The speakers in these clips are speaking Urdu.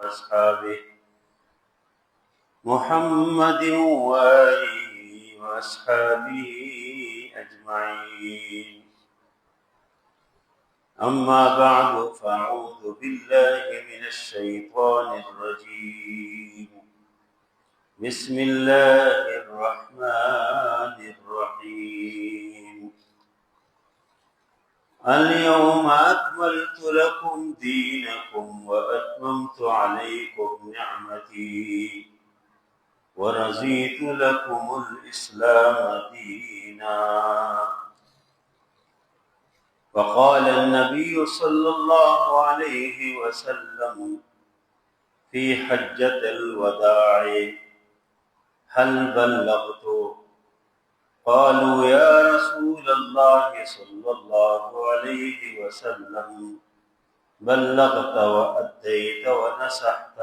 وأصحابه محمد وآله وأصحابه أجمعين. أما بعد فأعوذ بالله من الشيطان الرجيم. بسم الله الرحمن الرحيم. اليوم أكملت لكم دينكم وأتممت عليكم نعمتي ورضيت لكم الإسلام دينا. وقال النبي صلى الله عليه وسلم في حجة الوداع: هل بلغت؟ قالوا يا رسول الله صلى الله عليه وسلم بلغت وأديت ونصحت.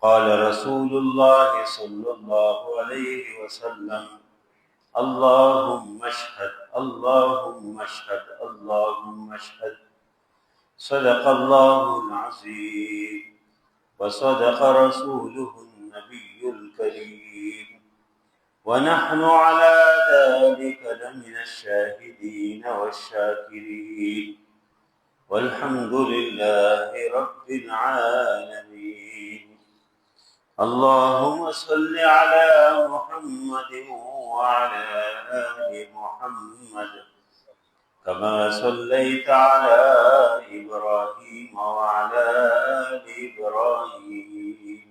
قال رسول الله صلى الله عليه وسلم: اللهم اشهد اللهم اشهد اللهم اشهد. صدق الله العظيم وصدق رسوله النبي الكريم، ونحن على ذلك لمن الشاهدين والشاكرين، والحمد لله رب العالمين. اللهم صل على محمد وعلى آل محمد كما صليت على إبراهيم وعلى آل إبراهيم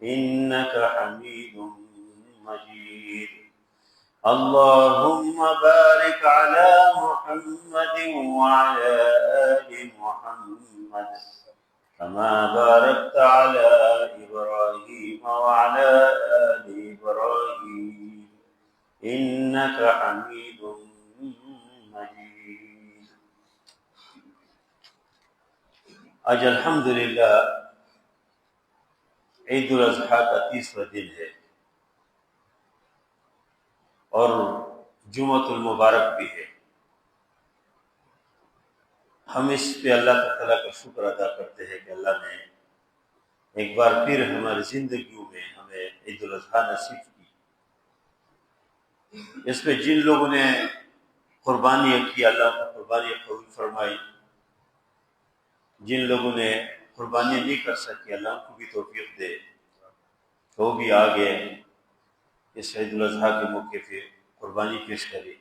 إنك حميد مجيد. اللهم بارك على محمد وعلى آل محمد كما باركت على إبراهيم وعلى آل إبراهيم إنك حميد مجيد. آج الحمدللہ عید الاضحیٰ کا 30واں دن ہے اور جمعۃ المبارک بھی ہے۔ ہم اس پہ اللہ تعالیٰ کا شکر ادا کرتے ہیں کہ اللہ نے ایک بار پھر ہماری زندگیوں میں ہمیں عید الاضحیٰ نصیب کی۔ اس میں جن لوگوں نے قربانیاں کی اللہ کو قربانیاں قبول فرمائی، جن لوگوں نے قربانیاں نہیں کر سکے اللہ کو بھی توفیق دے تو وہ بھی آگے اس عید الاضحیٰ کے موقع پہ قربانی پیش کرے۔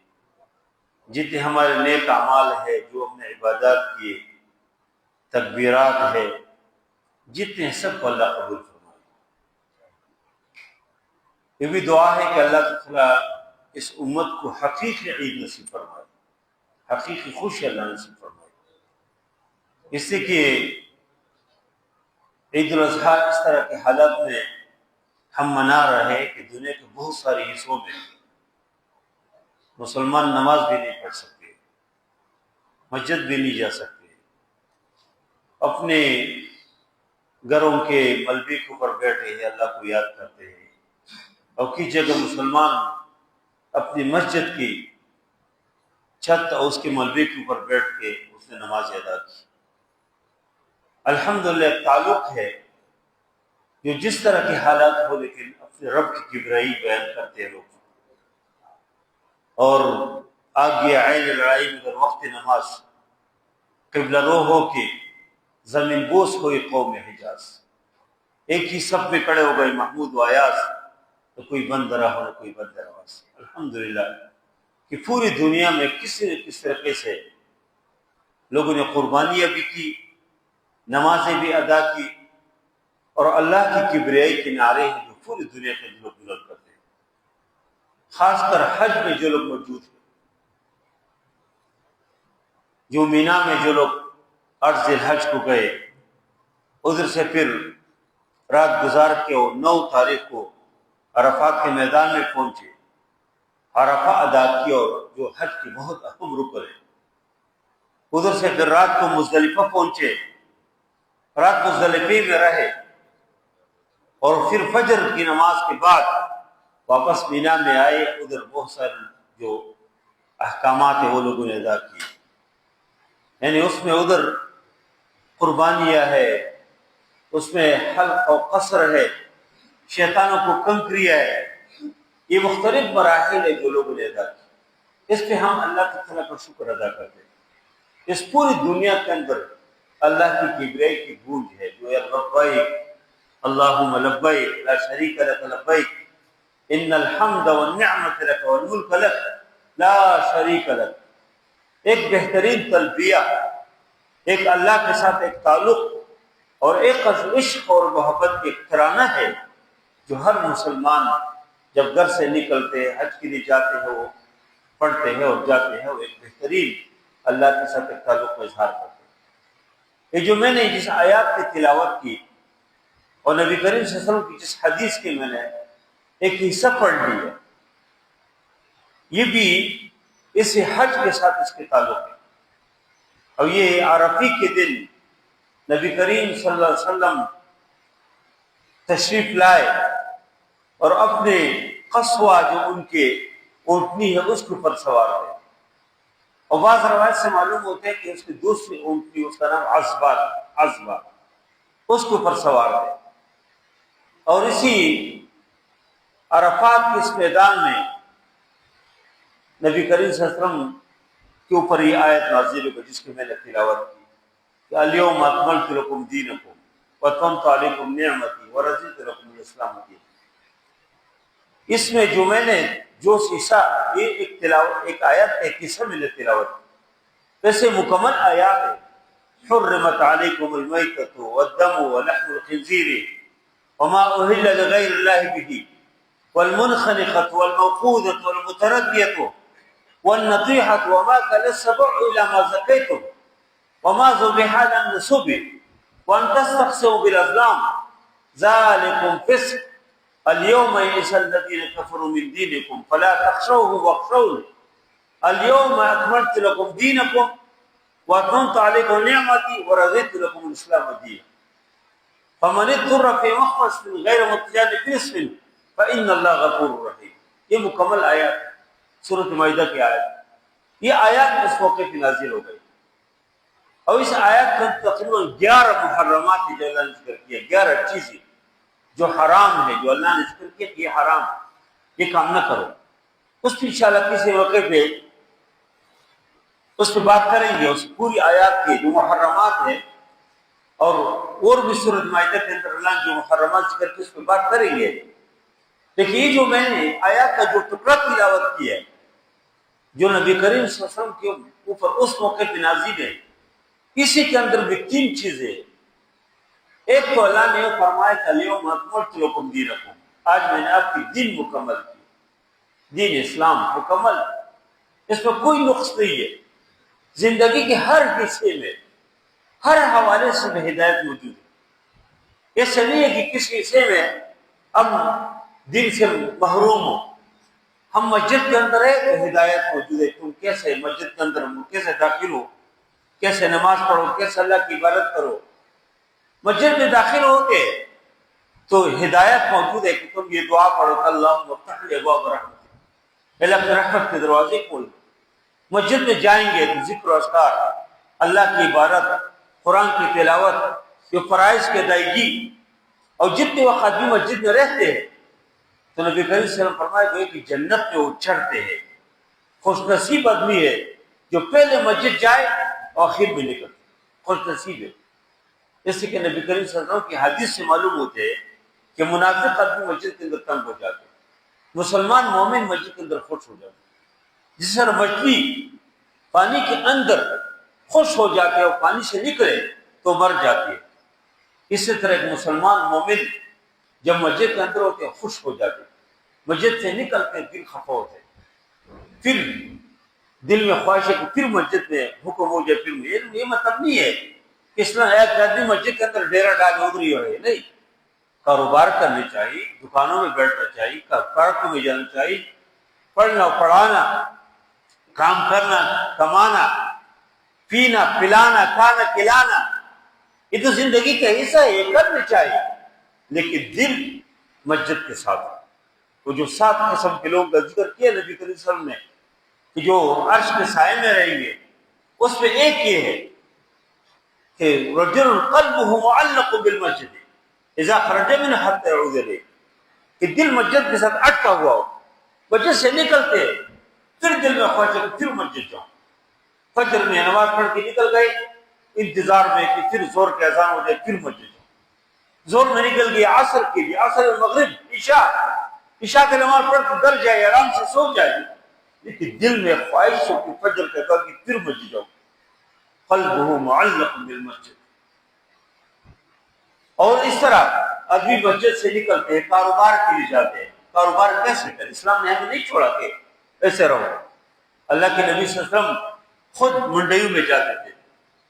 جتنے ہمارے نیک اعمال ہے، جو ہم نے عبادات کیے، تکبیرات ہے، جتنے سب کو اللہ قبول فرمائے۔ یہ بھی دعا ہے کہ اللہ تعالیٰ اس امت کو حقیقی عید نصیب فرمائے، حقیقی خوشی اللہ نصیب فرمائے، اس سے کہ عید الاضحیٰ اس طرح کے حالات میں ہم منا رہے کہ دنیا کے بہت سارے حصوں میں مسلمان نماز بھی نہیں پڑھ سکتے، مسجد بھی نہیں جا سکتے، اپنے گھروں کے ملبے کے اوپر بیٹھے ہیں اللہ کو یاد کرتے ہیں، اور کس جگہ مسلمان اپنی مسجد کی چھت اور اس کے ملبے کے اوپر بیٹھ کے اس نے نماز ادا کی۔ الحمدللہ ایک تعلق ہے جو جس طرح کے حالات ہو لیکن اپنے رب کی کبریائی بیان کرتے ہیں لوگ، اور آگے عین لڑائی میں اگر وقت نماز قبلہ رو ہو کے زمین بوس ہوئی قوم حجاز، ایک ہی صف میں کھڑے ہو گئے محمود و ایاز، تو کوئی بند رہا نہ کوئی بند رہا۔ الحمدللہ کہ پوری دنیا میں کس طریقے سے لوگوں نے قربانیاں بھی کی، نمازیں بھی ادا کی، اور اللہ کی کبریائی کے نعرے ہیں جو پوری دنیا کے لوگ بلند کرتے ہیں۔ خاص کر حج میں جو لوگ موجود ہیں، جو مینا میں جو لوگ عرض الحج کو گئے، ادھر سے پھر رات گزار کے اور 9 تاریخ کو عرفات کے میدان میں پہنچے، عرفہ ادا کی، اور جو حج کی بہت اہم رکن ہے، ادھر سے پھر رات کو مزدلفہ پہنچے، رات مزدلفے میں رہے، اور پھر فجر کی نماز کے بعد واپس مینا میں آئے، ادھر بہت سارے جو احکامات ہیں وہ لوگوں نے ادا کیے، یعنی اس میں ادھر قربانیاں ہے، اس میں حلق و قصر ہے، شیطانوں کو کم کیا ہے، یہ مختلف مراحل ہے جو لوگوں نے ادا کی۔ اس پہ ہم اللہ تعالیٰ کا شکر ادا کرتے ہیں۔ اس پوری دنیا کے اندر اللہ کی کبریائی کی گونج ہے جو لبیک اللہم لبیک لا شریک لک لبیک ان الحمد والنعمت لک والملک لک لا شریک لک۔ ایک بہترین تلبیہ، ایک اللہ کے ساتھ ایک تعلق اور ایک عشق اور محبت کی ایک ترانہ ہے جو ہر مسلمان جب گھر سے نکلتے ہیں، حج کے لیے جاتے ہیں، وہ پڑھتے ہیں اور جاتے ہیں، وہ ایک بہترین اللہ کے ساتھ ایک تعلق کا اظہار کرتے ہیں۔ یہ جو میں نے جس آیات کی تلاوت کی اور نبی کریم صلی اللہ علیہ وسلم کی جس حدیث کی میں نے ایک حصہ پڑھ لی ہے، یہ بھی اس حج کے ساتھ اس کے تعلق ہے۔ اور یہ عرفی کے دن نبی کریم صلی اللہ علیہ وسلم تشریف لائے اور اپنے قصوہ جو ان کے اونٹنی ہے اس کے اوپر سوار تھے، اور بعض روایت سے معلوم ہوتا ہے کہ اس کی دوسری اونٹنی، اس کا نام عزبہ، اس کے اوپر سوار تھے۔ اور اسی عرفات کے اس میدان میں نبی کریم صلی اللہ علیہ وسلم کے اوپر یہ آیت نازل ہوئی جس کی میں نے تلاوت کی کہ الیوم اکملت لکم دینکم واتممت علیکم نعمتی ورضیت لکم الاسلام دینا۔ اس میں جو میں نے جو حصہ یہ ایک آیت ایک حصہ میں نے تلاوت کی، ویسے مکمل آیات ہے۔ حرمت علیکم المیتۃ والدم ولحم الخنزیر وما اہل لغیر اللہ به والمنخنقۃ والموقوذۃ والمتردیۃ والنطیحۃ وما کل السبع الا ما زکیتم وما ذبح علی النصب وان تستقسموا بالازلام ذلکم فسق اليوم يئس الذين كفروا من دينكم فلا تخشوهم واخشوني اليوم اكملت لكم دينكم واتممت عليكم نعمتي ورضيت لكم الاسلام دينا فمن اضطر في مخمصة غير متجانف لإثم فإن الله غفور رحيم۔ یہ مکمل آیات سورۃ مائدہ کی آیت، یہ آیات اس موقع پہ نازل ہو گئی، اور اس آیات کا تقریباً 11 محرمات ہیں جو اللہ نے ذکر کیا، 11 چیزیں جو حرام ہے، جو اللہ نے ذکر کیا کہ یہ حرام ہے، یہ کام نہ کرو۔ اس پہ انشاءاللہ کسی موقع پہ اس پہ بات کریں گے، اس پوری آیات کے جو محرمات ہیں، اور بھی سورۃ مائدہ کے اندر اللہ نے جو محرمات ذکر کی اس پہ بات کریں گے۔ لیکن یہ جو میں نے آیات کا جو ٹکڑا تلاوت کیا ہے جو نبی کریم صلی اللہ علیہ وسلم کے اوپر اس موقع پہ نازل ہے، اسی کے اندر بھی 3 چیزیں۔ ایک تو اللہ نے فرمایا کہ الیوم اکملت لکم دینکم، آج میں نے آپ کی دین مکمل کی، دین اسلام مکمل، اس میں کوئی نقص نہیں ہے۔ زندگی کے ہر حصے میں ہر حوالے سے ہدایت موجود ہے۔ ایسا نہیں ہے کہ کسی حصے میں ہم دین سے محروم ہوں۔ ہم مسجد کے اندر ہے تو ہدایت موجود ہے، تم کیسے مسجد کے اندر کیسے داخل ہو، کیسے نماز پڑھو، کیسے اللہ کی عبادت کرو۔ مسجد میں داخل ہوتے تو ہدایت موجود ہے کہ تم یہ دعا پڑھو کہ اللہم افتح لی ابواب رحمتک، اللہ کی رحمت کے دروازے کھول۔ مسجد میں جائیں گے تو ذکر و اذکار، اللہ کی عبادت، قرآن کی تلاوت، جو فرائض کی ادائیگی، اور جتنے وقت آدمی مسجد میں رہتے ہیں تو نبی کریم صلی اللہ علیہ وسلم فرمائے گئے کہ جنت میں وہ چڑھتے ہیں۔ خوش نصیب آدمی ہے جو پہلے مسجد جائے اور آخر میں نکلے، خوش نصیب ہے۔ جیسے کہ نبی کریم صلی اللہ علیہ وسلم کی حدیث سے معلوم ہوتے ہے کہ منافق آدمی مسجد کے اندر تنگ ہو جاتے ہیں، مسلمان مومن مسجد کے اندر خوش ہو جاتے ہیں۔ جس طرح مچھلی پانی کے اندر خوش ہو جاتے ہیں اور پانی سے نکلے تو مر جاتی ہے، اسی طرح ایک مسلمان مومن جب مسجد کے اندر ہوتے ہیں خوش ہو جاتے ہیں، مسجد سے نکلتے ہیں دل خفا ہوتے ہیں، پھر دل میں خواہش ہے کہ پھر مسجد میں حکم ہو جائے، پھر یہ مطلب نہیں ہے کہ اس طرح ایک آدمی مسجد کے اندر ڈیرا ڈال ادھر ہی ہو رہے، نہیں، کاروبار کرنے چاہیے، دکانوں میں بیٹھنا چاہیے، پارکوں میں جانا چاہیے، پڑھنا پڑھانا، کام کرنا کمانا، پینا پلانا، کھانا کھلانا، یہ تو زندگی کا حصہ ہے، یہ کرنا چاہیے، لیکن دل مسجد کے ساتھ۔ وہ جو 7 قسم کے لوگ کا ذکر کیا نبی کریم صلی اللہ علیہ وسلم نے کہ جو عرش کے سائے میں رہیں گے، اس میں ایک یہ ہے کہ رجل قلبه معلق بالمسجد، اذا خرج من حتى يعود الیہ، کہ دل مسجد کے ساتھ اٹکا ہوا ہو، مسجد سے نکلتے پھر دل میں خواہش ہے کہ پھر مسجد جاؤں، فجر میں نماز پڑھ کے نکل گئے انتظار میں کہ پھر زور کے اذان ہو جائے پھر مسجد جاؤں، زور میں نکل گیا عصر کے لیے، عصر مغرب عشاء کی نماز پڑھ کے گھر جائے آرام سے سو جائے، لیکن دل میں خواہش ہو کہ فجر کے بعد پھر مسجد جاؤں، قلبہ معلق بالمسجد۔ اور اس طرح آدمی مسجد سے نکلتے ہیں کاروبار کے لیے جاتے ہیں، کاروبار کیسے کریں؟ اسلام نے ہمیں نہیں چھوڑا کہ ایسے رہو۔ اللہ کے نبی صلی اللہ علیہ وسلم خود منڈیوں میں جاتے تھے،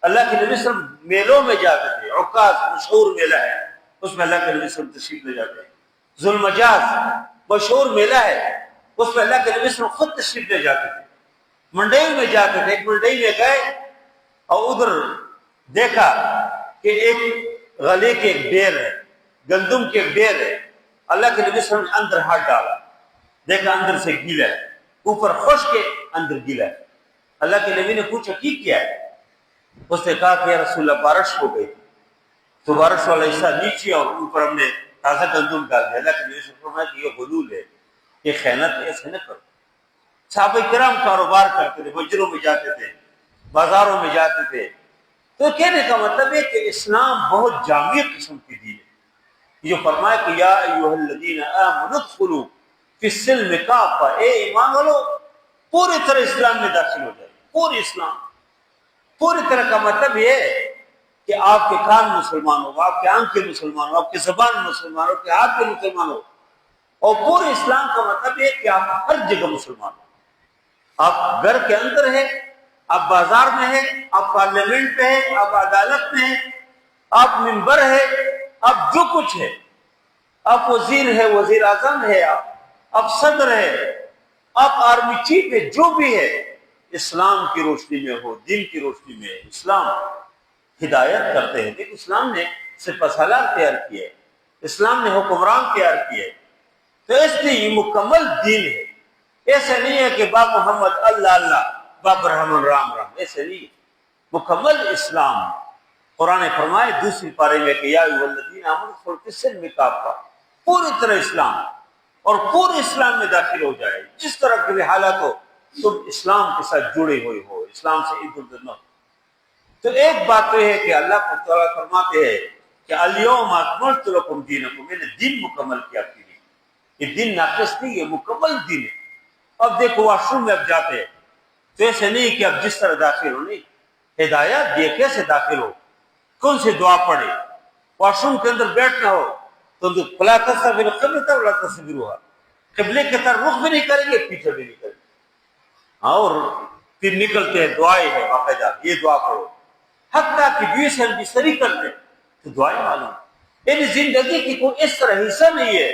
اللہ کے نبی صلی اللہ علیہ وسلم میلوں میں جاتے تھے، عکاظ مشہور میلہ ہے اس میں اللہ کے نبی صلی اللہ علیہ وسلم تشریف لے جاتے ہیں، ذوالمجاز مشہور میلہ ہے اس میں اللہ کے نبی صلی اللہ علیہ وسلم خود تشریف لے جاتے تھے، منڈیوں میں جاتے تھے۔ ایک منڈی میں گئے اور ادھر دیکھا کہ ایک غلے کے ایک ڈیر ہے، گندم کے ایک ڈیر ہے، اللہ کے نبی صلی اللہ علیہ وسلم نے اندر ہاتھ ڈالا، دیکھا اندر سے گیلا ہے، اوپر خشک ہے اندر گیلا ہے۔ اللہ کے نبی نے پوچھا کی کیا ہے؟ اس نے کہا کہ یا رسول اللہ بارش ہو گئی تو بارش والا حصہ نیچے اور اوپر ہم نے تازہ گندم ڈال دیا۔ اللہ کے نبی سے فرمایا کہ یہ غلول ہے، یہ خیانت ہے، ایسے نہ کرو۔ صحابہ کرام کاروبار کرتے تھے، بجروں میں جاتے تھے، بازاروں میں جاتے تھے۔ تو کہنے کا مطلب ہے کہ اسلام بہت جامع قسم کی دین ہے، جو فرمایا کہ یا ایھا الذین آمنوا ادخلوا فی السلم کافہ، اے ایمان والو پوری طرح اسلام میں داخل ہو جائے، پوری اسلام۔ پوری طرح کا مطلب یہ ہے کہ آپ کے کان مسلمان ہو، آپ کے آنکھیں مسلمان ہو، آپ کی زبان مسلمان ہو، آپ کے ہاتھ کے مسلمان ہو، اور پورے اسلام کا مطلب یہ کہ آپ ہر جگہ مسلمان ہو۔ آپ گھر کے اندر ہیں، آپ بازار میں ہیں، آپ پارلیمنٹ میں ہیں، آپ عدالت میں ہیں، آپ ممبر ہے، آپ جو کچھ ہے، آپ وزیر ہے، وزیر اعظم ہے، آپ صدر ہے، آپ آرمی چیف ہے، جو بھی ہے، اسلام کی روشنی میں ہو، دین کی روشنی میں ہے۔ اسلام ہدایت کرتے ہیں، لیکن اسلام نے سپہ سالار تیار کیے، اسلام نے حکمران تیار کیے، تو اس لیے یہ مکمل دین ہے۔ ایسا نہیں ہے کہ با محمد اللہ اللہ با برہمن رام رام، ایسے نہیں ہے، مکمل اسلام۔ قرآن فرمائے دوسری پارے میں کہ یا ایھا الذین آمنوا ادخلوا فی السلم کافہ، پوری طرح اسلام، اور پورے اسلام میں داخل ہو جائے، جس طرح کے بھی حالات ہو تم اسلام کے ساتھ جڑے ہوئے ہو، اسلام سے ادھر ادھر نہ ہو۔ تو ایک بات تو ہے کہ اللہ تعالیٰ فرماتے ہیں کہ الیوم اکملت لکم دینکم، میں نے دین مکمل کیا آپ کے لیے۔ یہ دین ناقص نہیں ہے، مکمل دین ہے۔ اب دیکھو واش روم میں اب جاتے ہیں تو ایسے نہیں کہ اب جس طرح داخل ہو، نہیں، ہدایت دیے کیسے داخل ہو، کون سے دعا پڑھے۔ واش روم کے اندر بیٹھنا ہو تو فلا تستقبلوا القبلۃ ولا تستدبروها، قبلے کی طرف رخ بھی نہیں کریں گے، پیچھے بھی نہیں کریں گے، اور پھر نکلتے ہیں دعائیں ہے باقاعدہ، یہ دعا پڑھو، حتیٰ کہ بیوی ہم بستری کرتے تو دعائیں معلوم۔ یعنی زندگی کی کوئی اس طرح حصہ نہیں ہے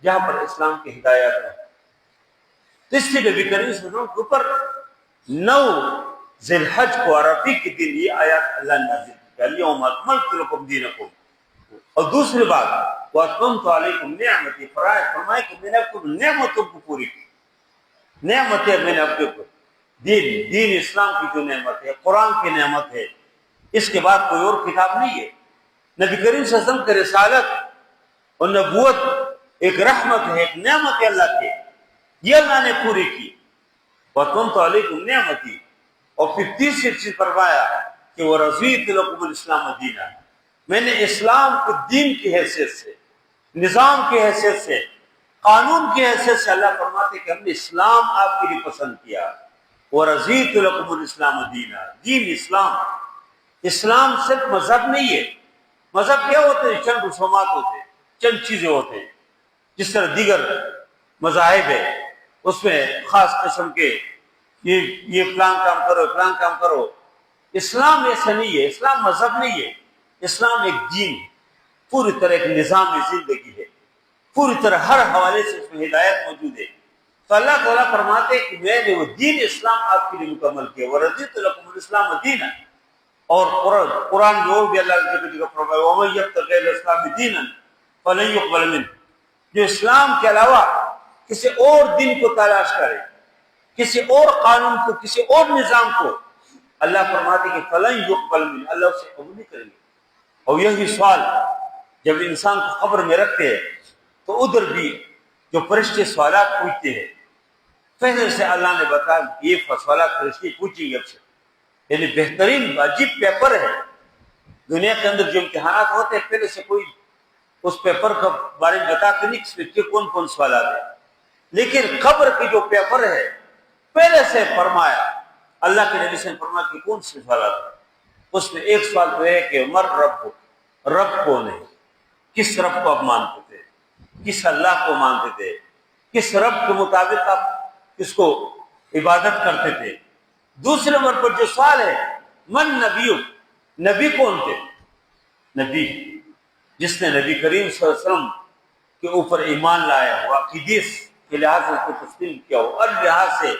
جہاں پر اسلام کی ہدایت ہے۔ تو اس لیے نبی کریم صلی اللہ علیہ وسلم کے اوپر 9 ذی الحج کو عرفی کے دن یہ آیات اللہ نے نازل کی، الیوم اکملت لکم دینکم۔ اور دوسری بات واتممت علیکم نعمتی، فرمایا کہ میں نے آپ کو نعمتوں کو پوری کی، نعمتیں میں نے آپ کے اوپر، دین اسلام کی جو نعمت ہے، قرآن کی نعمت ہے، اس کے بعد کوئی اور کتاب نہیں ہے۔ نبی کریم صلی اللہ علیہ وسلم کی رسالت اور نبوت ایک رحمت ہے، ایک نعمت ہے اللہ کی، یہ اللہ نے پوری کی۔ واتممت علیکم نعمتی، اور پھر تیسری چیز فرمایا کہ ورضیت لکم الاسلام دینا، میں نے اسلام کو دین کی حیثیت سے، نظام کی حیثیت سے، قانون کی حیثیت سے، اللہ فرماتے کہ ہم نے اسلام آپ کے لیے پسند کیا۔ ورضیت لکم الاسلام دینا، دین اسلام۔ اسلام صرف مذہب نہیں ہے۔ مذہب کیا ہوتے ہیں؟ چند رسومات ہوتے ہیں، چند چیزیں ہوتے ہیں، جس طرح دیگر مذاہب ہے، اس میں خاص قسم کے یہ فلان کام کرو، فلان کام کرو۔ اسلام ایسا نہیں ہے، اسلام مذہب نہیں ہے، اسلام ایک دین ہے، پوری طرح ایک نظام زندگی ہے، پوری طرح ہر حوالے سے اس میں ہدایت موجود ہے۔ تو اللہ تعالیٰ فرماتے کہ میں نے وہ دین اسلام آپ کے لیے مکمل کیا، ورضیت لکم الاسلام دینا۔ اور قرآن جو بھی اللہ نے جگہ فرمایا وَمَن يَبْتَغِ غَيْرَ الْإِسْلَامِ دِينًا فَلَن يُقْبَلَ مِنْهُ، جو اسلام کے علاوہ کسی اور دین کو تلاش کرے، کسی اور قانون کو، کسی اور نظام کو، اللہ فرماتے کہ فَلَن يُقْبَلَ مِنْهُ، اللہ اسے قبول نہیں کریں گے۔ اور یہی سوال جب انسان کو قبر میں رکھتے ہیں تو ادھر بھی جو فرشتے سوالات پوچھتے ہیں، پہلے سے اللہ نے بتایا یہ سوالات فرشتے پوچھیں گے اب سے، یعنی بہترین عجیب پیپر ہے۔ دنیا کے اندر جو امتحانات ہوتے ہیں پہلے سے کوئی اس پیپر کے بارے میں بتاتے نہیں اس میں کون کون سوالات ہیں، لیکن قبر کی جو پیپر ہے پہلے سے فرمایا، اللہ کے نبی سے فرمایا کہ کون سے سوالات ہیں۔ اس میں ایک سوال تو ہے کہ مر رب ہو، رب کون ہے، کس رب کو آپ مانتے تھے، کس اللہ کو مانتے تھے، کس رب کے مطابق آپ کس کو عبادت کرتے تھے۔ دوسرے نمبر پر جو سوال ہے من نبی، نبی کون تھے، نبی جس نے نبی کریم صلی اللہ علیہ وسلم کے اوپر ایمان لایا ہو، عقیدے کے لحاظ سے اس کو تسلیم کیا ہو، اور لحاظ سے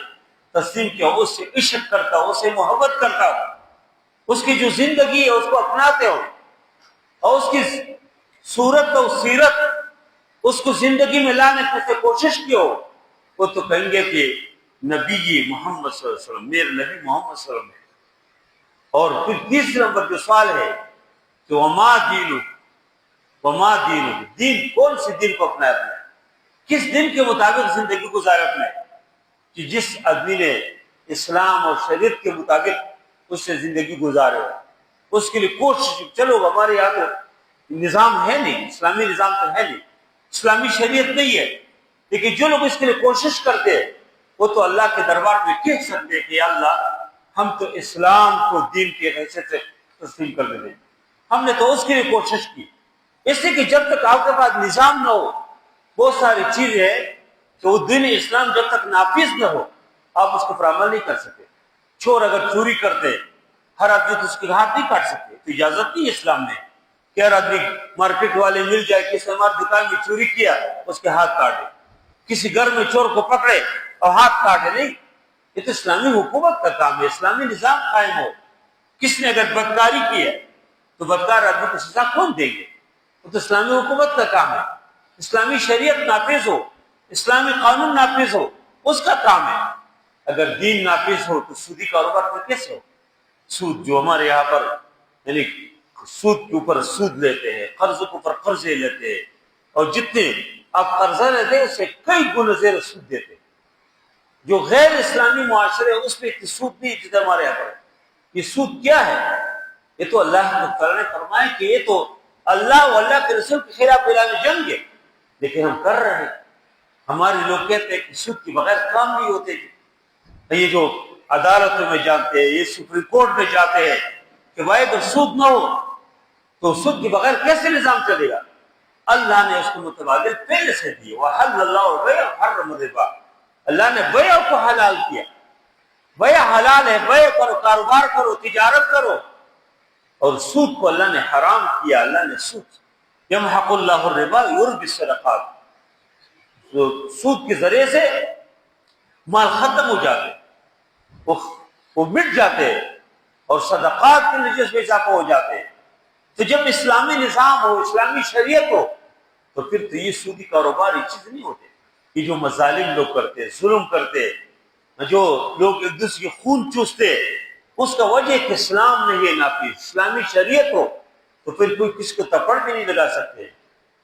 تسلیم کیا ہو، اس سے عشق کرتا ہو، اس سے محبت کرتا ہو، اس کی جو زندگی ہے اس کو اپناتے ہو، اور اس کی صورت اور سیرت اس کو زندگی میں لانے کی کوشش کی ہو، وہ تو کہیں گے کہ نبی محمد صلی اللہ علیہ وسلم، میرے نبی محمد صلی اللہ علیہ وسلم ہے۔ اور پھر تیسرے نمبر جو سوال ہے کہ وما دینو، وما دینو، دین کون سے دین کو اپنایا اپنا، کس دین کے مطابق زندگی گزارا اپنا، کہ جس آدمی نے اسلام اور شریعت کے مطابق اس سے زندگی گزارے ہو، اس کے لیے کوشش، چلو ہمارے یہاں تو نظام ہے نہیں، اسلامی نظام تو ہے نہیں، اسلامی شریعت نہیں ہے، لیکن جو لوگ اس کے لیے کوشش کرتے ہیں وہ تو اللہ کے دربار میں کہہ سکتے ہیں کہ یا اللہ ہم تو اسلام کو دین کی حیثیت سے تسلیم کر دیتے ہیں، ہم نے تو اس کے لیے کوشش کی۔ اس لیے کہ جب تک آپ کے پاس نظام نہ ہو، بہت ساری چیزیں ہیں کہ وہ دین اسلام جب تک نافذ نہ ہو آپ اس کو پر عمل نہیں کر سکتے۔ چور اگر چوری کرتے ہر آدمی تو اس کے ہاتھ نہیں کاٹ سکتے، تو اجازت نہیں اسلام نے کہ ہر آدمی مارکیٹ والے مل جائے کس نے ہماری دکان میں چوری کیا اس کے ہاتھ کاٹے، کسی گھر میں چور کو پکڑے اور ہاتھ کاٹے، نہیں، یہ تو اسلامی حکومت کا کام ہے، اسلامی نظام قائم ہو۔ کس نے اگر بدکاری کی ہے تو بدکار آدمی کو سزا کون دیں گے، وہ تو اسلامی حکومت کا کام ہے۔ اسلامی شریعت نافذ ہو، اسلامی قانون نافذ ہو، اس کا کام ہے۔ اگر دین نافذ ہو تو سودی کاروبار میں کیسے ہو؟ سود جو ہمارے یہاں پر یعنی سود کے اوپر سود لیتے ہیں، قرض کے اوپر قرضے لیتے ہیں، اور جتنے آپ قرضہ لیتے ہیں اس سے کئی گنا زیادہ سود دیتے ہیں۔ جو غیر اسلامی معاشرے اس پہ سود نہیں جتنا ہمارے یہاں پر۔ یہ سود کیا ہے؟ یہ تو اللہ تعالیٰ نے فرمایا کہ یہ تو اللہ و اللہ کے رسول کے خلاف اعلان جنگ ہے، لیکن ہم کر رہے ہیں۔ ہمارے لوگ کہتے ہیں کہ سود کے بغیر کام نہیں ہوتے، یہ جو عدالتوں میں جاتے ہیں، یہ سپریم کورٹ میں جاتے ہیں کہ بھائی اگر سود نہ ہو تو سود کے بغیر کیسے نظام چلے گا؟ اللہ نے اس کو متبادل پہلے سے دیے، وَحَلَّ اللَّهُ الْبَيْعَ وَحَرَّمَ الرِّبَا، اللہ نے بیع کو حلال کیا، بیع حلال ہے، بیع کرو، کاروبار کرو، تجارت کرو، اور سود کو اللہ نے حرام کیا۔ اللہ نے سود یمحق اللہ الربا یربی الصدقات، تو سود کے ذریعے سے مال ختم ہو جاتے، وہ مٹ جاتے، اور صدقات کے نتیجے میں اضافہ ہو جاتے ہیں۔ تو جب اسلامی نظام ہو، اسلامی شریعت ہو، تو پھر تو یہ سودی کاروبار یہ چیز نہیں ہوتے۔ یہ جو مظالم لوگ کرتے، ظلم کرتے، جو لوگ ایک دوسرے کے خون چوستے، اس کا وجہ کہ اسلام نے یہ نافذ، اسلامی شریعت ہو تو پھر کوئی کسی کو تپڑ بھی نہیں لگا سکتے،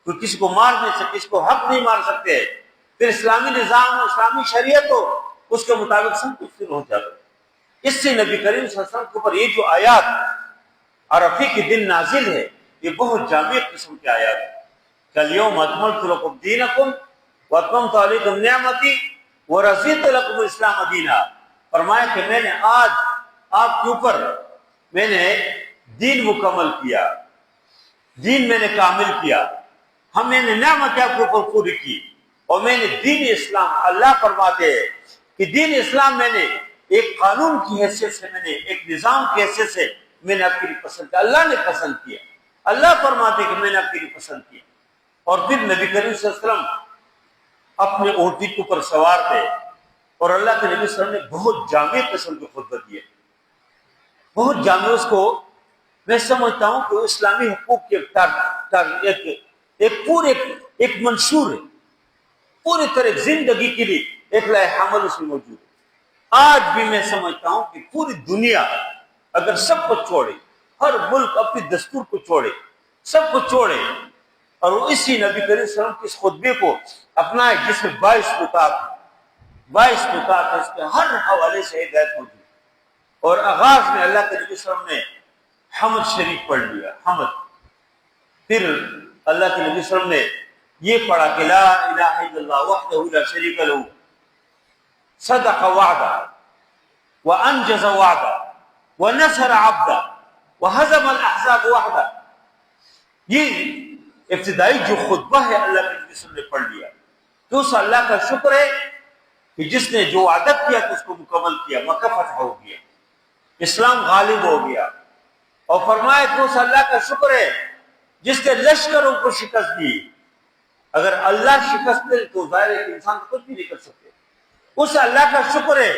کوئی کسی کو مار نہیں سکتے، کسی کو حق نہیں مار سکتے۔ پھر اسلامی نظام ہو، اسلامی شریعت ہو، اس کے مطابق سب کچھ پھر ہو جاتا ہے۔ اس سے نبی کریم صلی اللہ علیہ وسلم کے اوپر یہ جو آیات عرفے کے دن نازل ہے یہ بہت جامع قسم کی آیات ہے۔ کَالْيَوْمَ أَكْمَلْتُ لَكُمْ دِينَكُمْ وَأَتْمَمْتُ عَلَيْكُمْ نِعْمَتِي وَرَضِيتُ لَكُمُ الْإِسْلَامَ دِينًا، فرمایا کہ میں نے آج آپ کے اوپر میں نے دین مکمل کیا، دین میں نے کامل کیا، ہم نے نعمت آپ کے اوپر پوری کی، اور میں نے دین اسلام، اللہ فرماتے ہیں کہ دین اسلام میں نے ایک قانون کی حیثیت سے، میں نے ایک نظام کی حیثیت سے میں نے آپ کے لیے پسند کیا، اللہ نے پسند کیا، اللہ فرماتے کہ میں نے آپ کے لیے پسند کیا۔ اور پھر نبی کریم صلی اللہ علیہ وسلم اپنے اونٹی کے اوپر سوار تھے، اور اللہ کے نبی صلی اللہ علیہ وسلم نے بہت جامع قسم کے خطبہ دیے، بہت جامع۔ اس کو میں سمجھتا ہوں کہ وہ اسلامی حقوق کے ایک پورے ایک منشور ہے، پوری طرح زندگی کے لیے ایک لائحہ عمل اس میں موجود ہے۔ آج بھی میں سمجھتا ہوں کہ پوری دنیا اگر سب کو چھوڑے، ہر ملک اپنی دستور کو چھوڑے، سب کو چھوڑے، اور وہ اسی نبی کریم صلی اللہ علیہ وسلم کے اس خطبے کو اپنائے جس میں 22 نکات ہے، اس کے ہر حوالے سے ہدایت موجود۔ اور آغاز میں اللہ کے نبی صلی اللہ علیہ وسلم نے حمد شریف پڑھ لیا، حمد۔ پھر اللہ کے نبی صلی اللہ علیہ وسلم نے یہ پڑھا کہ لا الہ الا اللہ وحدہ لا شریک لہ صدق وعدہ وانجز وعدہ ونصر عبدہ وہزم الاحزاب وحدہ۔ یہ ابتدائی جو خطبہ ہے اللہ کے نبی صلی اللہ علیہ وسلم نے پڑھ لیا، تو اس اللہ کا شکر ہے کہ جس نے جو وعدہ کیا تو اس کو مکمل کیا، مکہ فتح ہو گیا، اسلام غالب ہو گیا۔ اور فرمایا کہ اس اللہ کا شکر ہے جس نے لشکروں کو شکست دی۔ اگر اللہ شکست دے تو ظاہر ہے کہ انسان کچھ بھی نہیں کر سکتے۔ اس اللہ کا شکر ہے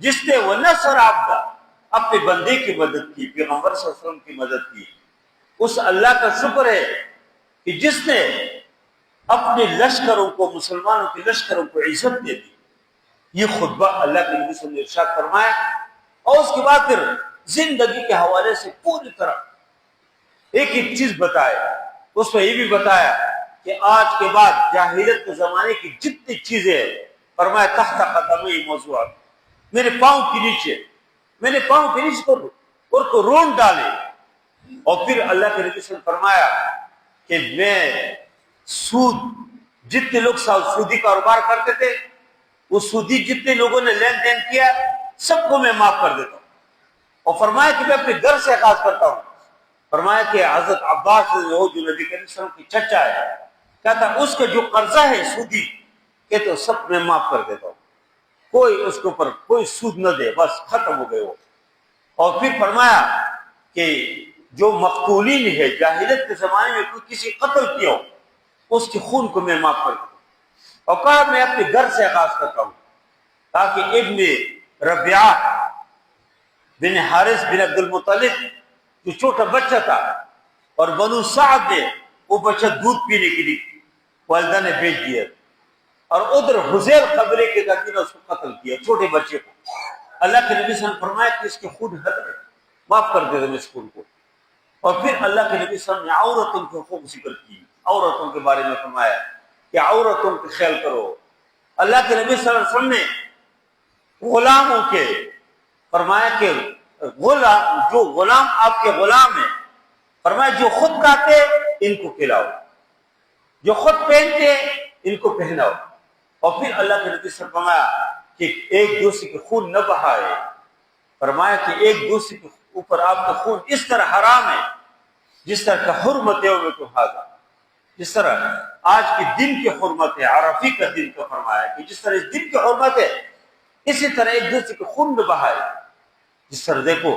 جس نے ونصر عبدہ، اپنے بندے کی مدد کی، پیغمبر صلی اللہ علیہ وسلم کی مدد کی۔ اس اللہ کا شکر ہے کہ جس نے اپنے لشکروں کو، مسلمانوں کے لشکروں کو عزت دے دی۔ یہ خطبہ اللہ کے نبی صلی اللہ علیہ وسلم نے ارشاد فرمایا، اور اس کے بعد پھر زندگی کے حوالے سے پوری طرح ایک ایک چیز بتایا۔ اس میں یہ بھی بتایا کہ آج کے بعد جاہلیت کے زمانے کی جتنی چیزیں ہیں، فرمایا تحت قدمی موضوعات، میرے پاؤں کے نیچے، میرے پاؤں کے نیچے کو رون ڈالے۔ اور پھر اللہ کے نبی صلی اللہ علیہ وسلم نے فرمایا کہ میں سود، جتنے لوگ سودی کاروبار کرتے تھے، وہ سودی جتنے لوگوں نے لین دین کیا سب کو میں معاف کر دیتا ہوں۔ اور فرمایا کہ میں اپنے گھر سے آغاز کرتا ہوں۔ فرمایا کہ حضرت عباس جو نبی کریم صلی اللہ علیہ وسلم کی چچا ہے، کہتا اس کا جو قرضہ ہے سودی کہ تو سب میں معاف کر دیتا ہوں، کوئی اس کے اوپر کوئی سود نہ دے، بس ختم ہو گئے وہ۔ اور پھر فرمایا کہ جو مقتولین ہے جاہلیت کے زمانے میں کوئی کسی قتل کیا ہو، اس کے خون کو میں معاف کر دیتا ہوں۔ اور کہا میں اپنے گھر سے آغاز کرتا ہوں، تاکہ ابن ربیعہ بن حارث بن عبد المطلب جو چھوٹا بچہ تھا، اور بنو سعد نے وہ بچہ دودھ پینے کے لیے والدہ نے بھیج دیا، اور ادھر حذیل قبیلے کے قبیلہ اس کو قتل کیا، چھوٹے بچے کو۔ اللہ کے نبی صلی اللہ علیہ وسلم نے فرمایا کہ اس کے خون حد ہے، معاف کر دے اس خون کو۔ اور پھر اللہ کے نبی صلی اللہ علیہ وسلم نے عورتوں کے حقوق ذکر کی، عورتوں کے بارے میں فرمایا کہ عورتوں کا خیال کرو۔ اللہ کے نبی صلی اللہ علیہ وسلم نے غلاموں کے فرمایا کہ غلام، جو غلام آپ کے غلام ہیں، فرمایا جو خود کھاتے ان کو کھلاؤ، جو خود پہنتے ان کو پہناؤ۔ اور پھر اللہ کے نبی صلی اللہ علیہ وسلم نے فرمایا کہ ایک دوسرے کے خون نہ بہائے۔ فرمایا کہ ایک دوسرے کے اوپر آپ کا خون اس طرح حرام ہے جس طرح کا حرمت ہے تو حاضر، جس طرح آج کے دن کی حرمت ہے، عرفی کا دن کا فرمایا کہ جس طرح اس دن کی حرمت ہے اسی طرح ایک دوسرے کے خون نہ بہائے۔ جس طرح دیکھو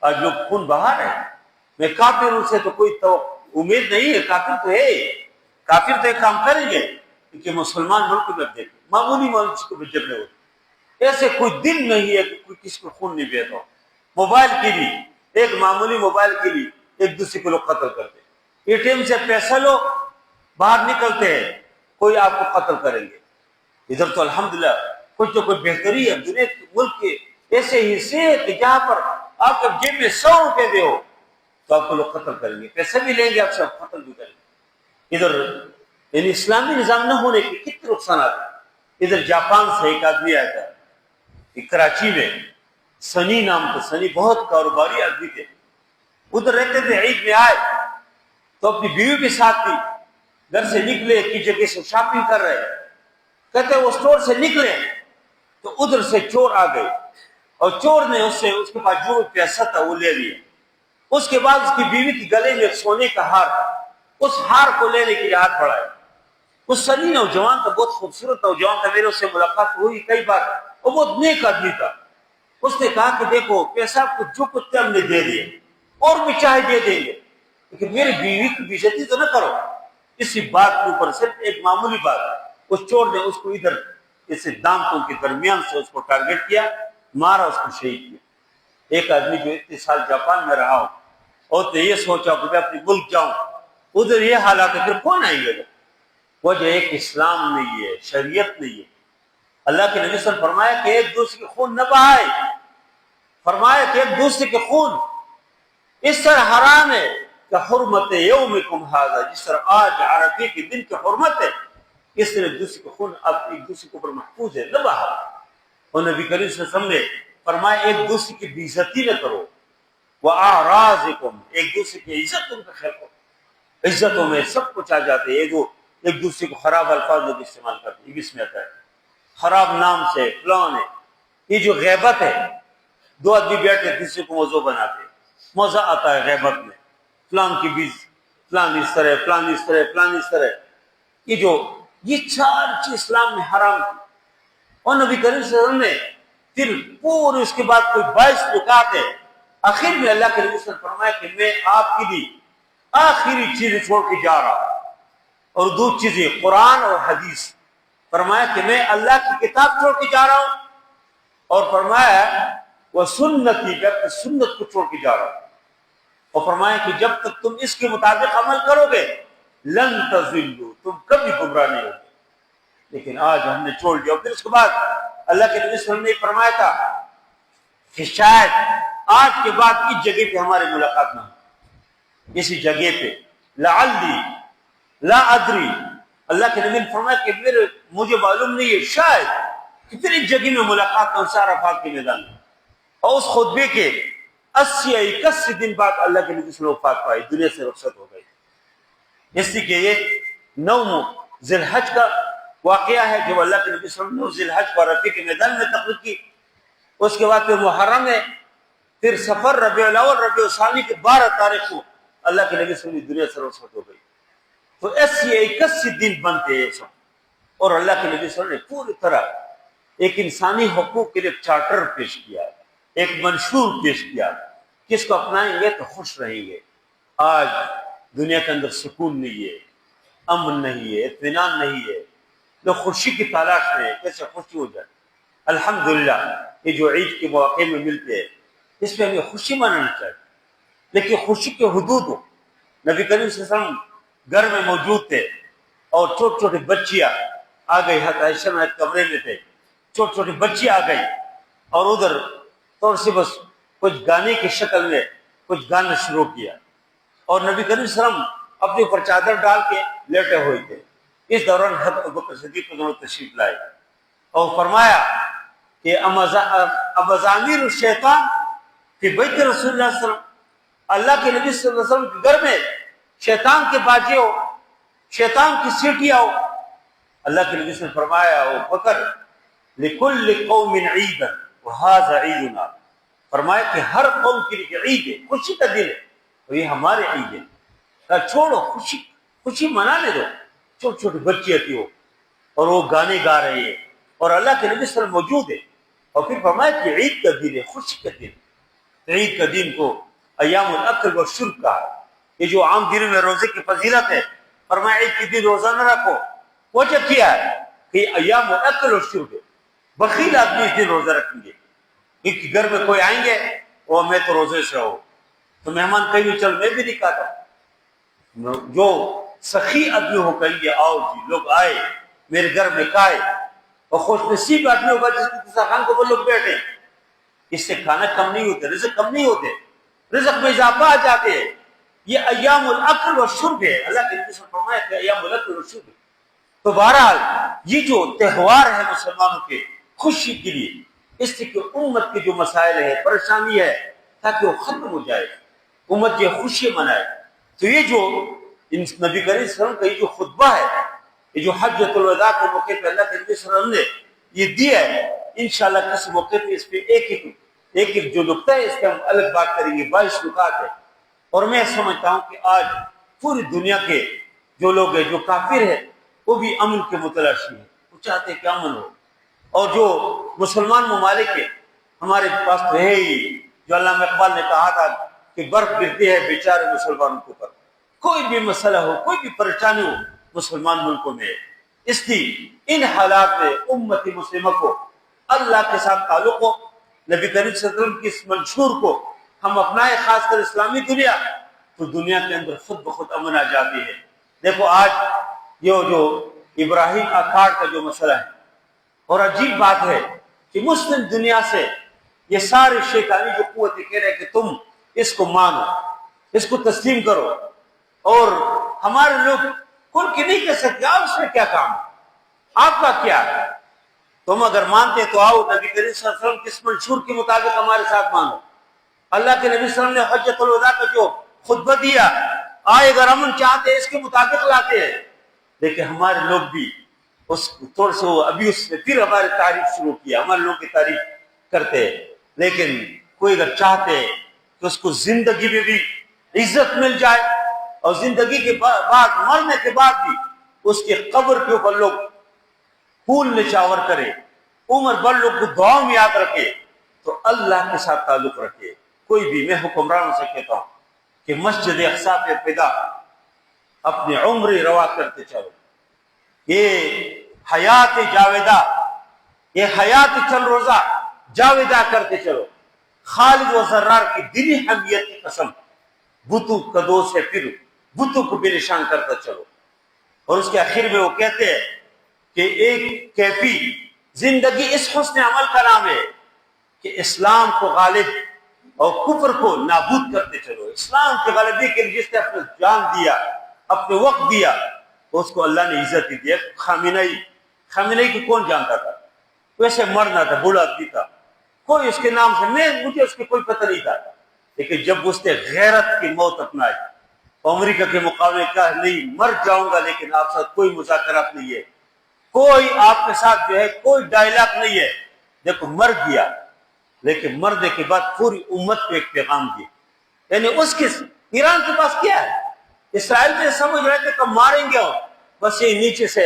آج لوگ خون بہا رہے ہیں، میں کافروں سے تو کوئی امید نہیں ہے، کافر تو ہے، کافر تو ایک کام کریں گے، کیونکہ مسلمان ملک میں دیکھیں معمولی چیز کو بھی جھگڑے ہوتے، ایسے کوئی دن نہیں ہے کہ کوئی کسی کو خون نہیں بہتا ہو۔ موبائل کے لیے، ایک معمولی موبائل کے لیے ایک دوسرے کو لوگ قتل کرتے ہیں، اے ٹی ایم سے پیسہ لو باہر نکلتے ہیں کوئی آپ کو قتل کریں گے۔ ادھر تو الحمدللہ کچھ تو کوئی بہتری ہے، دنیا کے ملک کے ایسے حصے ہیں کہ جہاں پر آپ کے جیب میں 100 روپے دے ہو تو آپ کو لوگ قتل کریں گے، پیسے بھی لیں گے، آپ سے قتل بھی کریں گے۔ ادھر یعنی اسلامی نظام نہ ہونے کے کتنے نقصانات ہیں۔ ادھر جاپان سے ایک آدمی آیا تھا کراچی میں، سنی نام کا، سنی بہت کاروباری آدمی تھے، ادھر رہتے تھے، عید میں آئے تو اپنی بیوی کے ساتھ تھی، گھر سے نکلے کی جگہ سے شاپنگ کر رہے، کہتے وہ اسٹور سے نکلے تو ادھر سے چور آ گئے، اور چور نے اس کے پاس جو پیسہ تھا وہ لے لیا۔ اس کے بعد اس کی بیوی کے گلے میں ایک سونے کا ہار تھا، اس ہار کو لینے کے لیے ہاتھ بڑھایا۔ اس سنی نوجوان تھا، بہت خوبصورت نوجوان تھا، میرے اس سے ملاقات ہوئی کئی بار، وہ بہت نیک آدمی تھا۔ اس نے کہا کہ دیکھو پیسہ آپ کو جو کچھ ہم نے دے دیے اور بھی چاہے دے دیں گے، لیکن میری بیوی کی بے عزتی تو نہ کرو۔ اسی بات کے اوپر صرف ایک معمولی بات، اس چور نے اس کو ادھر اس دانتوں کے درمیان سے اس کو ٹارگٹ کیا، مارا، اس کو شہید کیا۔ ایک آدمی جو اتنے سال جاپان میں رہا ہو اور تو یہ سوچا کہ میں اپنے ملک جاؤں، ادھر یہ حالات ہے، پھر کون آئیں گے؟ وجہ ایک اسلام نہیں ہے، شریعت نہیں ہے۔ اللہ کے نبی صلی اللہ علیہ وسلم فرمایا کہ ایک دوسرے کے خون نہ بہائے، فرمایا کہ ایک دوسرے کے خون اس طرح حرام ہے کہ حرمت یومکم ھذا، جس طرح آج عرفے کے دن کی حرمت ہے، اس طرح ایک دوسرے کو خون آپ ایک دوسرے کے اوپر محفوظ ہے، نہ بہا۔ اور نبی کریم صلی اللہ علیہ وسلم نے فرمایا ایک دوسرے کی بے عزتی نہ کرو، وَأَعْرَاضِكُمْ، ایک دوسرے کی عزت ان کا خیال کرو۔ عزتوں میں سب کچھ آ جاتے ہیں، یہ جو ایک دوسرے کو خراب الفاظ لوگ استعمال کرتے ہیں، یہ بھی اس میں آتا ہے، خراب نام سے فلان ہے۔ یہ جو غیبت ہے، دو آدمی بیٹھے دوسرے کو موضوع بناتے ہیں، مزہ آتا ہے غیبت میں، فلان کی بیز، فلان اس طرح، فلان اس طرح، فلان اس طرح، یہ چار چیز اسلام میں حرام تھی۔ اور نبی کریم صلی اللہ علیہ وسلم نے پھر پورے اس کے بعد کوئی 22 نکات ہے، آخر میں اللہ کے نبی صلی اللہ علیہ وسلم نے فرمایا کہ میں آپ کے لیے آخری چیزیں چھوڑ کے جا رہا ہوں، اور دو چیزیں قرآن اور حدیث۔ فرمایا کہ میں اللہ کی کتاب چھوڑ کے جا رہا ہوں، اور فرمایا وہ سنتی، جب کہ سنت کو چھوڑ کے جا رہا ہوں، اور فرمایا کہ جب تک تم اس کے مطابق عمل کرو گے لن تضلوا، تم کبھی گمراہ نہیں ہوگے۔ لیکن آج ہم نے چھوڑ دیا۔ پھر اس کے بعد اللہ کے نبی صلی اللہ علیہ وسلم نے فرمایا تھا کہ شاید آج کے بعد اس جگہ پہ ہماری ملاقات نہ ہو، اسی جگہ پہ، لعلی لا ادری، اللہ کے نبی نے فرمایا کہ مجھے معلوم نہیں ہے، شاید کتنی جگہ میں ملاقات ہو، سارا عرفات کے میدان میں۔ اور اس خطبے کے 80-81 دن بعد اللہ کے نبی صلی اللہ علیہ وسلم وفات پائی، دنیا سے رخصت ہو گئی۔ اس لیے کہ یہ 9 ذی الحج کا واقعہ ہے، جب اللہ کے نبی صلی اللہ علیہ وسلم نے ذی الحج کو عرفے کے میدان میں تقریر کی۔ اس کے بعد پھر محرم ہے، پھر سفر، ربیع الاول، ربیع الثانی کے 12 تاریخ کو اللہ کے نبی صلی اللہ علیہ وسلم دنیا سے رخصت ہو گئی۔ تو 80-81 دن بنتے ہیں سب، اور اللہ کے نبی صلی اللہ علیہ وسلم نے پوری طرح ایک انسانی حقوق کے لیے چارٹر پیش کیا، ایک منشور پیش کیا، کس کو اپنائیں گے تو خوش رہیں گے۔ آج دنیا کے اندر سکون نہیں ہے، امن نہیں ہے، اطمینان نہیں ہے، لوگ خوشی کی تلاش میں ہیں، کیسے خوشی ہو جائے۔ الحمدللہ یہ جو عید کے مواقع میں ملتے ہیں، اس میں ہمیں خوشی منانا چاہیے، لیکن خوشی کے حدود ہو۔ نبی کریم صلی اللہ علیہ وسلم گھر میں موجود تھے، اور چھوٹی چھوٹی بچیاں آ گئی، حضرت عائشہ میں کمرے میں تھے، چھوٹی چھوٹی بچی آ گئی، اور ادھر تھوڑی سی بس کچھ گانے کی شکل میں کچھ گانا شروع کیا، اور نبی کریم صلی اللہ علیہ وسلم اپنے اوپر چادر ڈال کے لیٹے ہوئے تھے۔ اس دوران حضرت ابوبکر صدیق رضی اللہ عنہ تشریف لائے، اور فرمایا کہ امزامیر الشیطان فی بیت رسول اللہ صلی اللہ علیہ وسلم، اللہ کے نبی صلی اللہ علیہ وسلم کے گھر میں شیطان کے باجے ہو، شیطان کی سیٹیاں ہو۔ اللہ کے نبی صلی اللہ علیہ وسلم نے فرمایا ابوبکر لکل قوم عیدا وہذا عیدنا، فرمایا کہ ہر قوم کے لیے عید ہے، خوشی کا دن ہے، اور یہ ہمارے عید ہے، چھوڑو خوشی منانے دو۔ چھوٹی چھوٹی بچی تھی وہ، اور وہ گانے گا رہے ہیں، اور اللہ کے نبی صلی اللہ علیہ وسلم موجود ہے، اور پھر فرمایا کہ عید کا دن ہے، خوشی کا دن۔ عید کا دن کو ایام الاکل والشرب کہا۔ یہ جو عام دنوں میں روزے کی فضیلت ہے، فرمایا عید کے دن روزہ نہ رکھو، وجہ کیا ہے کہ ایام الاکل والشرب ہے، بخیل آدمی اس دن روزہ رکھیں گے، کیونکہ گھر میں کوئی آئیں گے وہ میں تو روزے سے ہو، تو مہمان کہیں چل میں بھی نہیں کھاتا۔ جو سخی آدمی ہو کہیں گے آؤ جی لوگ آئے میرے گھر میں کھائے، اور خوش نصیب آدمی ہوگا جس کے دسترخوان کو وہ لوگ بیٹھے، اس سے کھانا کم نہیں ہوتے، رزق کم نہیں ہوتے، رزق میں اضافہ آ جاتے ہیں۔ یہ ایام الاکل والشرب ہے، اللہ کے نبی صلی اللہ علیہ وسلم نے فرمایا کہ ایام الاکل والشرب ہے۔ تو بہرحال یہ جو تہوار ہے مسلمانوں کے خوشی کے لیے، اس سے کہ امت کے جو مسائل ہے، پریشانی ہے، تاکہ وہ ختم ہو جائے، امت یہ خوشی منائے۔ تو یہ جو نبی کریم صلی اللہ علیہ وسلم کا یہ جو خطبہ ہے، یہ جو حجۃ الوداع کے موقع پہ اللہ کے نبی صلی اللہ علیہ وسلم نے یہ دیا ہے، انشاءاللہ کسی موقع پہ اس پہ ایک جو نقطہ ہے اس پہ ہم الگ بات کریں گے۔ 22 نکات ہے، اور میں سمجھتا ہوں کہ آج پوری دنیا کے جو لوگ ہیں، جو کافر ہیں، وہ بھی امن کے متلاشی ہیں، وہ چاہتے ہیں کہ امن ہو، اور جو مسلمان ممالک ہیں ہمارے پاس تو ہے ہی، جو علامہ اقبال نے کہا تھا کہ برف گرتی ہے بیچارے مسلمانوں کے اوپر، کوئی بھی مسئلہ ہو، کوئی بھی پریشانی ہو مسلمان ملکوں میں، اس لیے ان حالات میں امت مسلمہ کو اللہ کے ساتھ تعلق ہو، نبی کریم صلی اللہ علیہ وسلم کی اس منشور کو ہم اپنائے، خاص کر اسلامی دنیا، تو دنیا کے اندر خود بخود امن آ جاتی ہے۔ دیکھو آج یہ جو ابراہیم اکھاڑ کا جو مسئلہ ہے، اور عجیب بات ہے کہ مسلم دنیا سے یہ سارے شیطانی جو قوتیں کہہ رہے ہیں کہ تم اس کو مانو، اس کو تسلیم کرو. اور ہمارے لوگ کل کی نہیں کہہ سکتے آپ اس میں کیا کام ہے، آپ کا کیا ہے. تم اگر مانتے تو آؤ نبی کریم صلی اللہ علیہ وسلم کے اس منشور کے مطابق ہمارے ساتھ مانو. اللہ کے نبی صلی اللہ علیہ وسلم نے حجۃ الوداع کا جو خطبہ دیا، آئے اگر امن چاہتے ہیں اس کے مطابق لاتے ہیں. لیکن ہمارے لوگ بھی اس طور سے ابھی اس نے پھر ہماری تعریف شروع کیا، ہمارے لوگ کی تعریف کرتے ہیں. لیکن کوئی اگر چاہتے کہ اس کو زندگی میں بھی عزت مل جائے اور زندگی کے بعد مرنے کے بعد بھی اس کے قبر کے اوپر لوگ پھول نچاور کرے، عمر بھر لوگ کو دعاؤں میں یاد رکھے، تو اللہ کے ساتھ تعلق رکھے. کوئی بھی، میں حکمرانوں سے کہتا ہوں کہ مسجد اقصی پہ پیدا اپنی عمر روا کرتے چلو. یہ حیات جاویدہ، یہ حیات چل روزہ جاویدہ کرتے چلو. خالد و زرار کی دلی حمیت کی قسم، بتو کدو سے پھر بتو کو بے نشان کرتا چلو. اور اس کے آخر میں وہ کہتے ہیں کہ ایک کیفی زندگی اس حسن عمل کا نام ہے کہ اسلام کو غالب اور کفر کو نابود کرتے چلو. اسلام کی غلبی کے لیے جس نے اپنا جان دیا، اپنے وقت دیا، اس کو اللہ نے عزت دی. خامنئی کو کون جانتا تھا؟ ویسے مرنا تھا، بوڑھا آدمی تھا، کوئی اس کے نام سے مجھے اس کے کوئی پتہ نہیں تھا. لیکن جب اس نے غیرت کی موت اپنائی، امریکہ کے مقابلے کہا نہیں مر جاؤں گا لیکن آپ ساتھ کوئی مذاکرات نہیں ہے، کوئی آپ کے ساتھ جو ہے کوئی ڈائلاگ نہیں ہے. دیکھو مر گیا، لیکن مرنے کے بعد پوری امت کو ایک پیغام دی. یعنی اس کے ایران کے پاس کیا ہے؟ اسرائیل سے سمجھ رہے تھے کب ماریں گے، بس یہ نیچے سے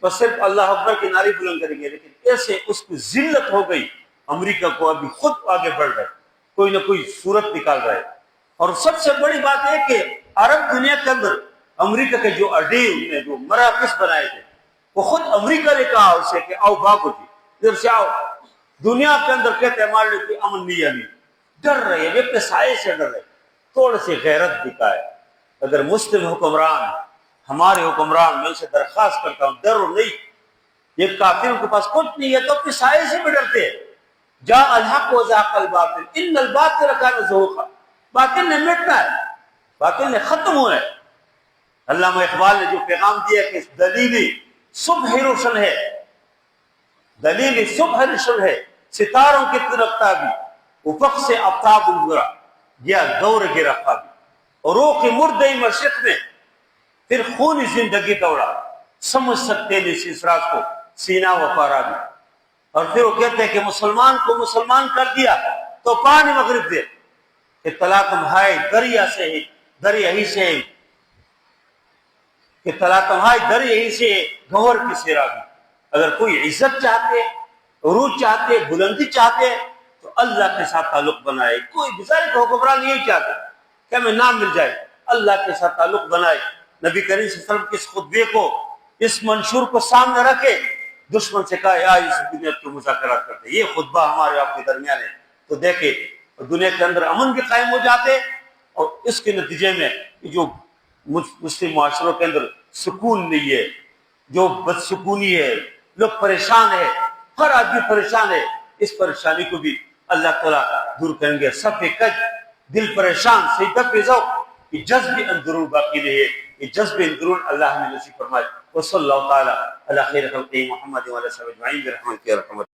بس صرف اللہ اکبر کی نعرے بلند کریں گے. لیکن ایسے اس کو ذلت ہو گئی، امریکہ کو ابھی خود آگے بڑھ رہے، کوئی نہ کوئی صورت نکال رہے. اور سب سے بڑی بات ہے کہ عرب دنیا کے اندر امریکہ کے جو اڈے نے جو مراکز بنائے تھے، وہ خود امریکہ نے کہا اسے کہ آؤ بھاگو جی ادھر سے آؤ. دنیا کے اندر کہتے ہیں ہمارے لیے کوئی امن نہیں ہے، نہیں ڈر رہے ہیں، اپنے سائے سے ڈر رہے. تھوڑے سے غیرت دکھائے. اگر مسلم حکمران، ہمارے حکمران، میں اسے درخواست کرتا ہوں ڈرو نہیں. یہ کافروں کے پاس کچھ نہیں ہے تو اپنے سائے سے بھی ڈرتے ہیں. جا الحق و زاق الباطل ان الباطل کان زہوقا. باطل نے مٹنا ہے، باطل نے ختم ہونا ہے. علامہ اقبال نے جو پیغام دیا کہ دلیل صبح روشن ہے، دلیل صبح روشن ہے، ستاروں کی ترفتابی، افق سے آفتاب گزرا یا دور گرا خوابی. اور روح کے مردے مشرق میں پھر خونی زندگی دوڑا، سمجھ سکتے نہیں اس راز کو سینہ و فارابی. اور پھر وہ کہتے ہیں کہ مسلمان کو مسلمان کر دیا تو پانی مغرب دے، اطلاع تمہائے دریا سے ہی دریا ہی سے اطلاع تمہائے دریا ہی سے گھور کی سیرابی. اگر کوئی عزت چاہتے، عروج چاہتے، بلندی چاہتے تو اللہ کے ساتھ تعلق بنائے. کوئی بظاہر کو حکمران یہی چاہتے کہ ہمیں نام مل جائے، اللہ کے ساتھ تعلق بنائے. نبی کریم صلی اللہ علیہ وسلم کے اس خطبے کو، اس منشور کو سامنے رکھے، دشمن سے کہا آج اس دنیا کے مذاکرات کرتے. یہ خطبہ ہمارے آپ کے درمیان ہے تو دیکھیں دنیا کے اندر امن بھی قائم ہو جاتے. اور اس کے نتیجے میں جو مسلم معاشروں کے اندر سکون نہیں ہے، جو بدسکونی ہے، لوگ پریشان ہے، ہر آدمی پریشان ہے، اس پریشانی کو بھی اللہ تعالیٰ دور کریں گے. سب کے کج دل پریشان سیدت ذوق یہ جذب اندرون باقی رہے، یہ جذب اندرون اللہ ہمیں نصیب فرمائے. وصلی اللہ تعالیٰ علی خیر خلقہ محمد وعلی آلہ وصحبہ اجمعین برحمتہ یا ارحم الراحمین.